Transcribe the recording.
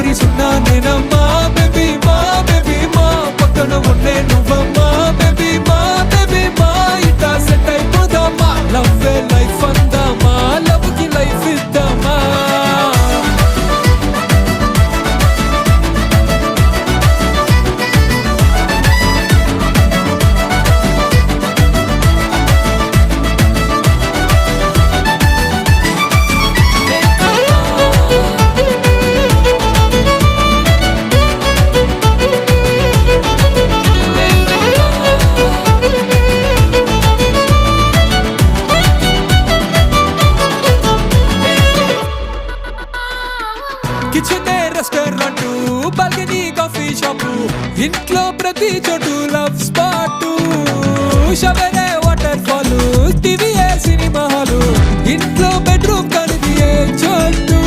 కి సున్నా నేనమ్మా బేబీ మా బేబీ మా పక్కన ఉండే నువ్వమ్మా బేబీ మా బేబీ మా ఇట్టా సెట్ అయిపోదామా లవ్ లైఫ్ అందామా లవ్ కి లైఫ్ ఇద్దామా kitchen restaurant balcony coffee shop ఇంట్లో ప్రతి చోటు లవ్ స్పాట్ షవరే waterfall TV cinema hall ఇంట్లో